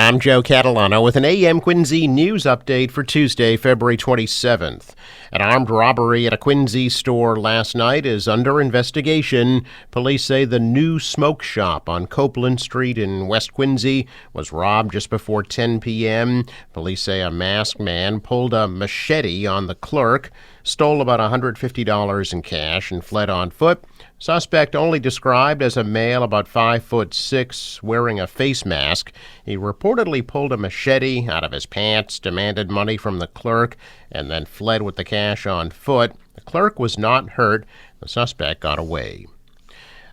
I'm Joe Catalano with an AM Quincy news update for Tuesday, February 27th. An armed robbery at a Quincy store last night is under investigation. Police say the New Smoke Shop on Copeland Street in West Quincy was robbed just before 10 p.m. Police say a masked man pulled a machete on the clerk, stole about $150 in cash, and fled on foot. Suspect only described as a male about 5'6", wearing a face mask. He reportedly pulled a machete out of his pants, demanded money from the clerk, and then fled with the cash on foot. The clerk was not hurt. The suspect got away.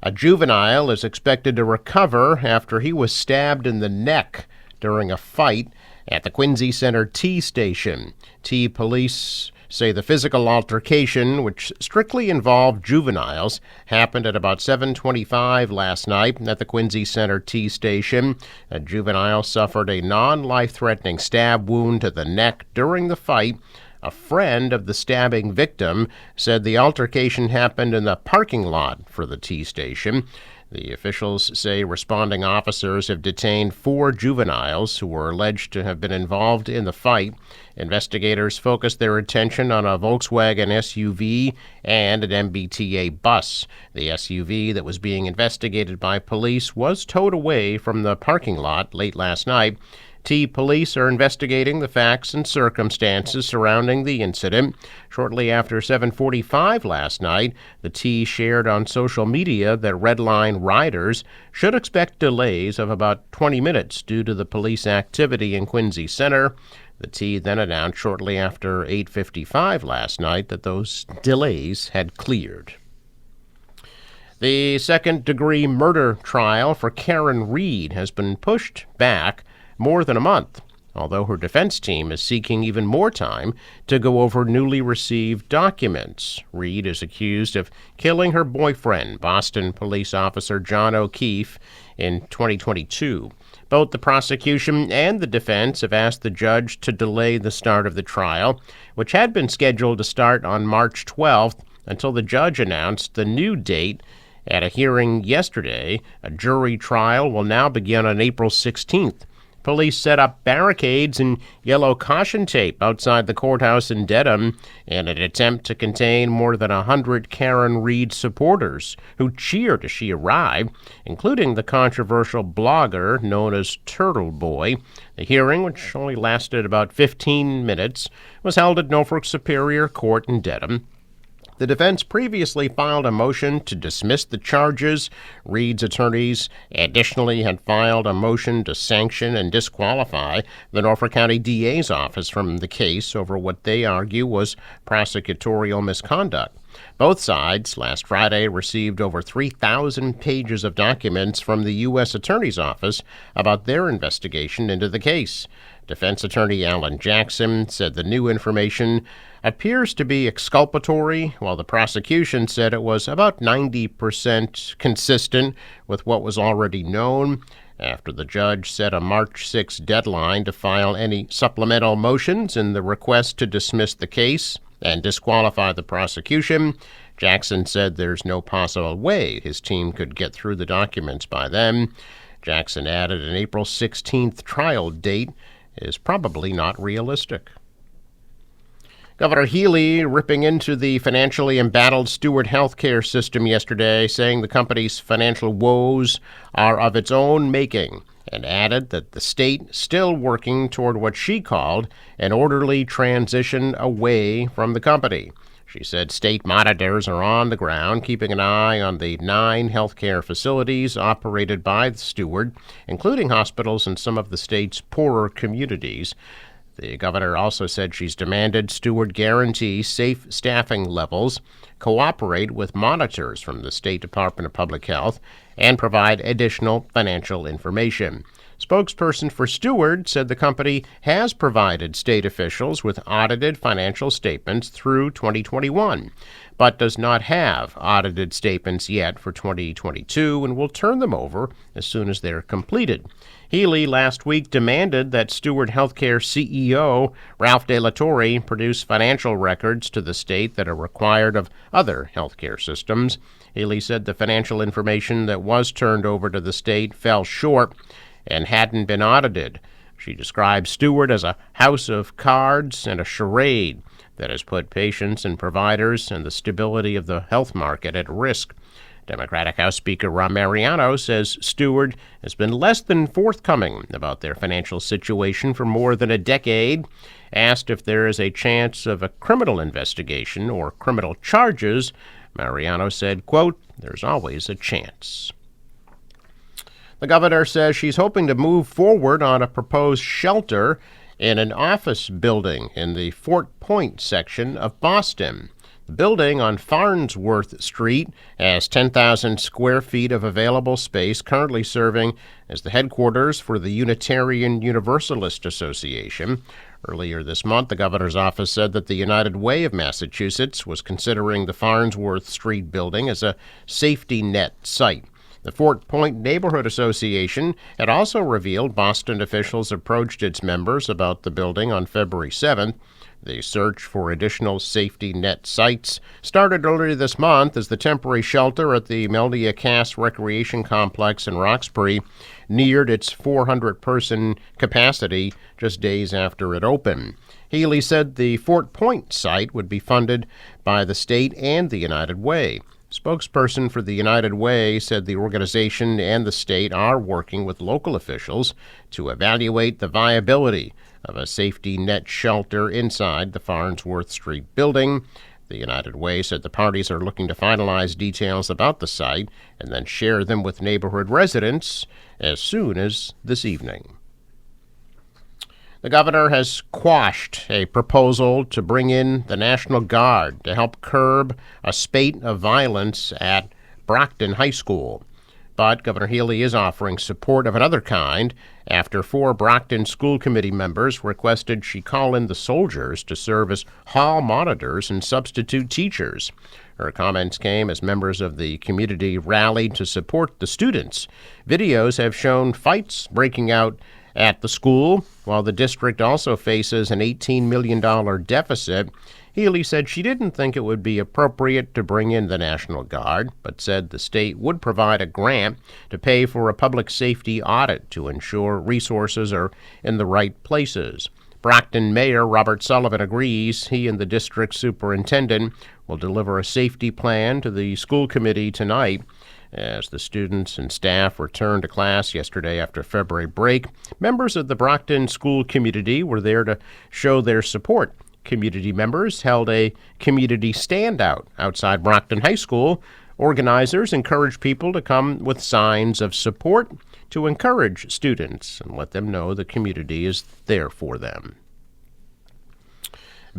A juvenile is expected to recover after he was stabbed in the neck during a fight at the Quincy Center T station. T police say the physical altercation, which strictly involved juveniles, happened at about 7:25 last night at the Quincy Center T station. A juvenile suffered a non-life-threatening stab wound to the neck during the fight. A friend of the stabbing victim said the altercation happened in the parking lot for the T station. The officials say responding officers have detained 4 juveniles who were alleged to have been involved in the fight. Investigators focused their attention on a Volkswagen SUV and an MBTA bus. The SUV that was being investigated by police was towed away from the parking lot late last night. T police are investigating the facts and circumstances surrounding the incident. Shortly after 7:45 last night, the T shared on social media that Red Line riders should expect delays of about 20 minutes due to the police activity in Quincy Center. The T then announced shortly after 8:55 last night that those delays had cleared. The second-degree murder trial for Karen Reed has been pushed back more than a month, although her defense team is seeking even more time to go over newly received documents. Reed is accused of killing her boyfriend, Boston police officer John O'Keefe, in 2022. Both the prosecution and the defense have asked the judge to delay the start of the trial, which had been scheduled to start on March 12th, until the judge announced the new date at a hearing yesterday. A jury trial will now begin on April 16th. Police set up barricades and yellow caution tape outside the courthouse in Dedham in an attempt to contain more than 100 Karen Reed supporters who cheered as she arrived, including the controversial blogger known as Turtle Boy. The hearing, which only lasted about 15 minutes, was held at Norfolk Superior Court in Dedham. The defense previously filed a motion to dismiss the charges. Reed's attorneys additionally had filed a motion to sanction and disqualify the Norfolk County DA's office from the case over what they argue was prosecutorial misconduct. Both sides last Friday received over 3,000 pages of documents from the U.S. Attorney's Office about their investigation into the case. Defense attorney Alan Jackson said the new information appears to be exculpatory, while the prosecution said it was about 90% consistent with what was already known. After the judge set a March 6 deadline to file any supplemental motions in the request to dismiss the case and disqualify the prosecution, Jackson said there's no possible way his team could get through the documents by then. Jackson added an April 16th trial date is probably not realistic. Governor Healy ripping into the financially embattled Steward healthcare system yesterday, saying the company's financial woes are of its own making, and added that the state still working toward what she called an orderly transition away from the company. She said state monitors are on the ground, keeping an eye on the 9 healthcare facilities operated by the Steward, including hospitals in some of the state's poorer communities. The governor also said she's demanded Steward guarantee safe staffing levels, cooperate with monitors from the State Department of Public Health, and provide additional financial information. Spokesperson for Steward said the company has provided state officials with audited financial statements through 2021, but does not have audited statements yet for 2022 and will turn them over as soon as they're completed. Healy last week demanded that Steward Healthcare CEO Ralph De La Torre produce financial records to the state that are required of other healthcare systems. Healy said the financial information that was turned over to the state fell short and hadn't been audited. She describes Stewart as a house of cards and a charade that has put patients and providers and the stability of the health market at risk. Democratic House Speaker Rahm Mariano says Stewart has been less than forthcoming about their financial situation for more than a decade. Asked if there is a chance of a criminal investigation or criminal charges, Mariano said, quote, "There's always a chance." The governor says she's hoping to move forward on a proposed shelter in an office building in the Fort Point section of Boston. The building on Farnsworth Street has 10,000 square feet of available space, currently serving as the headquarters for the Unitarian Universalist Association. Earlier this month, the governor's office said that the United Way of Massachusetts was considering the Farnsworth Street building as a safety net site. The Fort Point Neighborhood Association had also revealed Boston officials approached its members about the building on February 7th. The search for additional safety net sites started earlier this month as the temporary shelter at the Melnia Cass Recreation Complex in Roxbury neared its 400-person capacity just days after it opened. Healy said the Fort Point site would be funded by the state and the United Way. Spokesperson for the United Way said the organization and the state are working with local officials to evaluate the viability of a safety net shelter inside the Farnsworth Street building. The United Way said the parties are looking to finalize details about the site and then share them with neighborhood residents as soon as this evening. The governor has quashed a proposal to bring in the National Guard to help curb a spate of violence at Brockton High School. But Governor Healy is offering support of another kind after 4 Brockton School Committee members requested she call in the soldiers to serve as hall monitors and substitute teachers. Her comments came as members of the community rallied to support the students. Videos have shown fights breaking out at the school, while the district also faces an $18 million deficit. Healy said she didn't think it would be appropriate to bring in the National Guard, but said the state would provide a grant to pay for a public safety audit to ensure resources are in the right places. Brockton Mayor Robert Sullivan agrees. He and the district superintendent will deliver a safety plan to the school committee tonight. As the students and staff returned to class yesterday after February break, members of the Brockton school community were there to show their support. Community members held a community standout outside Brockton High School. Organizers encouraged people to come with signs of support to encourage students and let them know the community is there for them.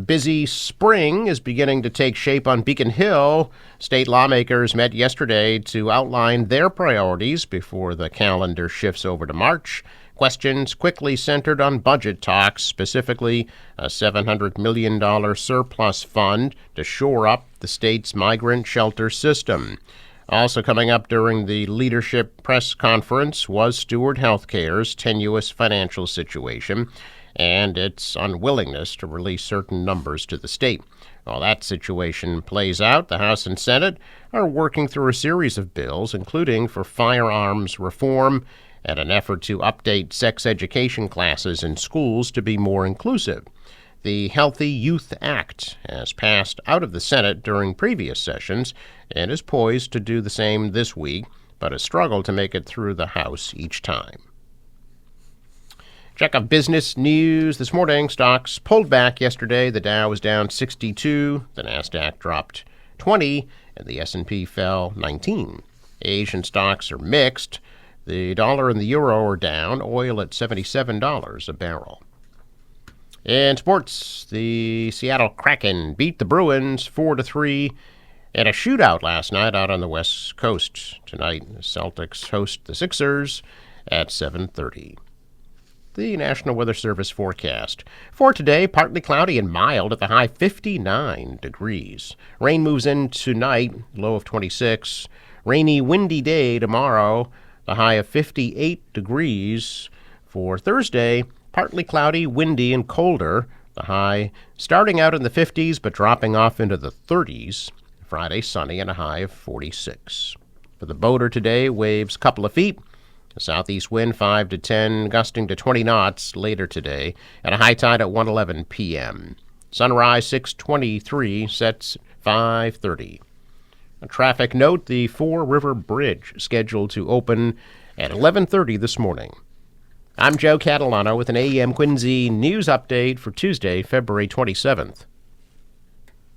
Busy spring is beginning to take shape on Beacon Hill. State lawmakers met yesterday to outline their priorities before the calendar shifts over to March. Questions quickly centered on budget talks, specifically a $700 million surplus fund to shore up the state's migrant shelter system. Also coming up during the leadership press conference was Steward Health Care's tenuous financial situation and its unwillingness to release certain numbers to the state. While that situation plays out, the House and Senate are working through a series of bills, including for firearms reform and an effort to update sex education classes in schools to be more inclusive. The Healthy Youth Act has passed out of the Senate during previous sessions and is poised to do the same this week, but has struggled to make it through the House each time. Check of business news this morning. Stocks pulled back yesterday. The Dow was down 62, the Nasdaq dropped 20, and the S&P fell 19. Asian stocks are mixed. The dollar and the euro are down, oil at $77 a barrel. In sports, the Seattle Kraken beat the Bruins 4-3 in a shootout last night out on the West Coast. Tonight, the Celtics host the Sixers at 7:30. The National Weather Service forecast. For today, partly cloudy and mild at the high 59 degrees. Rain moves in tonight, low of 26. Rainy, windy day tomorrow, the high of 58 degrees. For Thursday, partly cloudy, windy, and colder. The high starting out in the 50s but dropping off into the 30s. Friday, sunny and a high of 46. For the boater today, waves a couple of feet. A southeast wind 5 to 10, gusting to 20 knots later today, and a high tide at 1:11 p.m. Sunrise 6:23, sets 5:30. A traffic note, the Four River Bridge scheduled to open at 11:30 this morning. I'm Joe Catalano with an AM Quincy news update for Tuesday, February 27th.